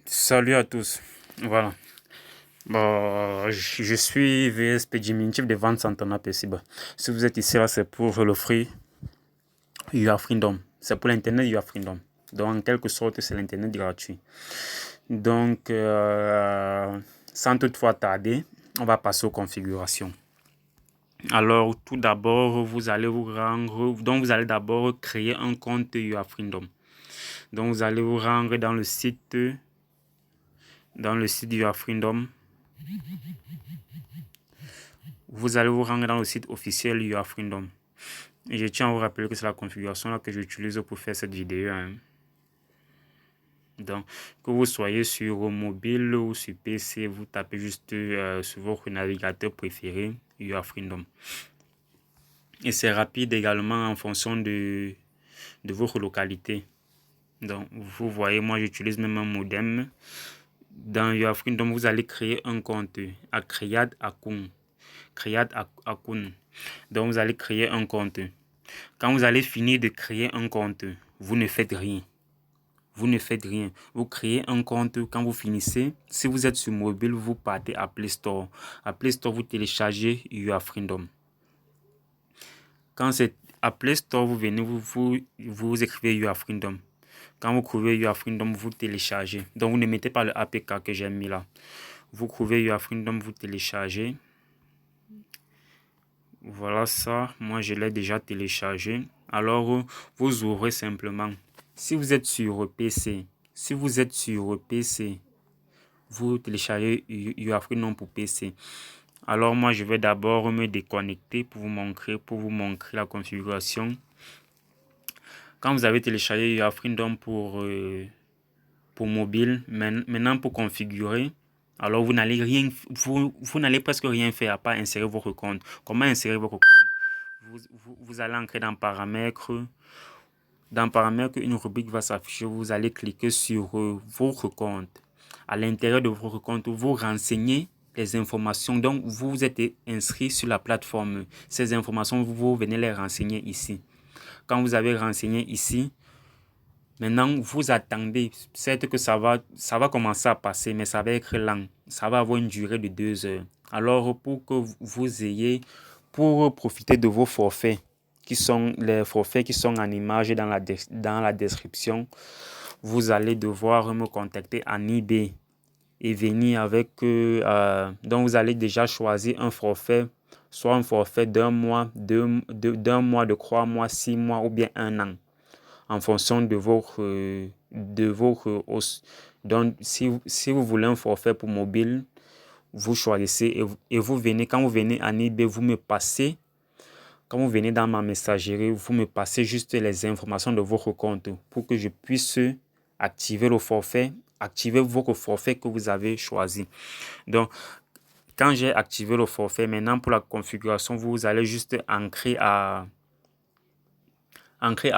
Salut à tous. Voilà. Bon, je suis VSP diminutif de vente Santana Pesiba. Si vous êtes ici, là, c'est pour le free You Are Freedom. C'est pour l'Internet You Are Freedom. Donc, en quelque sorte, c'est l'Internet gratuit. Donc, sans toutefois tarder, on va passer aux configurations. Alors, tout d'abord, vous allez vous rendre... Donc, vous allez d'abord créer un compte You Are Freedom. Donc, vous allez vous rendre dans le site You Are Freedom. Vous allez vous rendre dans le site officiel You Are Freedom. Et je tiens à vous rappeler que c'est la configuration là que j'utilise pour faire cette vidéo. Donc, que vous soyez sur mobile ou sur PC, vous tapez juste sur votre navigateur préféré You Are Freedom. Et c'est rapide également en fonction de votre localité. Donc, vous voyez, moi j'utilise même un modem. Dans You Are Freedom, vous allez créer un compte à Create Account. Donc, vous allez créer un compte. Quand vous allez finir de créer un compte, vous ne faites rien. Vous créez un compte. Quand vous finissez, si vous êtes sur mobile, vous partez à Play Store. À Play Store, vous téléchargez You Are Freedom. Quand c'est à Play Store, vous venez, vous écrivez You Are Freedom. Quand vous trouvez You Are Freedom, vous téléchargez. Donc, vous ne mettez pas le APK que j'ai mis là. Vous trouvez You Are Freedom, vous téléchargez. Voilà ça. Moi, je l'ai déjà téléchargé. Alors, vous ouvrez simplement. Si vous êtes sur PC, vous téléchargez You Are Freedom pour PC. Alors, moi, je vais d'abord me déconnecter pour vous montrer la configuration. Quand vous avez téléchargé You Are Freedom pour mobile, maintenant pour configurer, alors vous n'allez presque rien faire à part insérer votre compte. Comment insérer votre compte? Vous allez entrer dans paramètres. Dans paramètres, une rubrique va s'afficher. Vous allez cliquer sur votre compte. À l'intérieur de votre compte, vous renseignez les informations. Donc, vous êtes inscrit sur la plateforme. Ces informations, vous venez les renseigner ici. Quand vous avez renseigné ici, maintenant, vous attendez. Certes que ça va commencer à passer, mais ça va être lent. Ça va avoir une durée de 2 heures. Alors, pour profiter de vos forfaits, qui sont les forfaits qui sont en image dans la description, vous allez devoir me contacter en eBay et venir avec... donc, vous allez déjà choisir un forfait, soit un forfait d'un mois, d'un mois, de 3 mois, 6 mois ou bien 1 an, en fonction de votre hausse. Donc, si vous voulez un forfait pour mobile, vous choisissez et vous venez. Quand vous venez en eBay, vous me passez. Quand vous venez dans ma messagerie, vous me passez juste les informations de votre compte pour que je puisse activer le forfait, activer votre forfait que vous avez choisi. Donc, quand j'ai activé le forfait, maintenant pour la configuration, vous allez juste ancrer à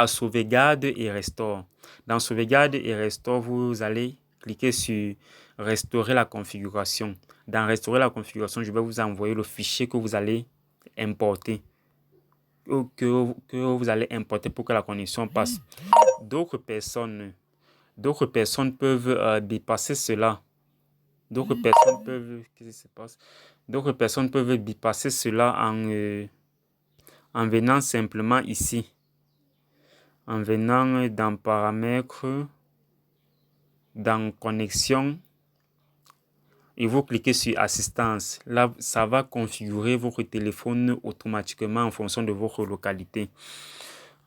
sauvegarde et restaure. Dans sauvegarde et restaure, vous allez cliquer sur restaurer la configuration. Dans restaurer la configuration, je vais vous envoyer le fichier que vous allez importer. Que vous allez importer pour que la connexion passe. D'autres personnes peuvent bypasser cela. D'autres personnes peuvent bypasser cela en venant simplement ici. En venant dans paramètres, dans connexion, et vous cliquez sur assistance. Là, ça va configurer votre téléphone automatiquement en fonction de votre localité.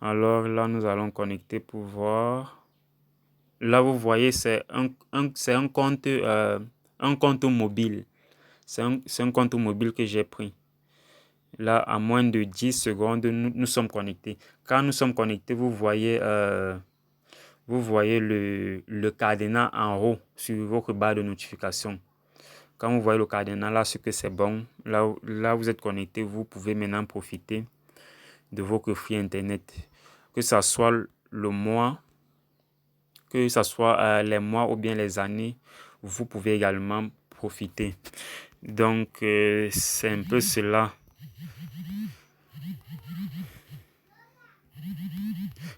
Alors là, nous allons connecter pour voir. Là, vous voyez, c'est un compte mobile. C'est un compte mobile que j'ai pris. Là, à moins de 10 secondes, nous sommes connectés. Quand nous sommes connectés, vous voyez le cadenas en haut sur votre barre de notification. Quand vous voyez le cadenas là, c'est que c'est bon. Là, vous êtes connecté. Vous pouvez maintenant profiter de votre free internet. Que ce soit le mois, que ce soit les mois ou bien les années, vous pouvez également profiter. Donc, c'est un peu cela.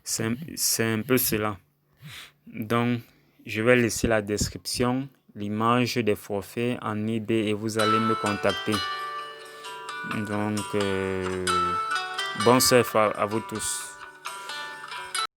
C'est un peu cela. Donc, Je vais laisser la description, l'image des forfaits en eBay et vous allez me contacter. Donc, bon surf à vous tous.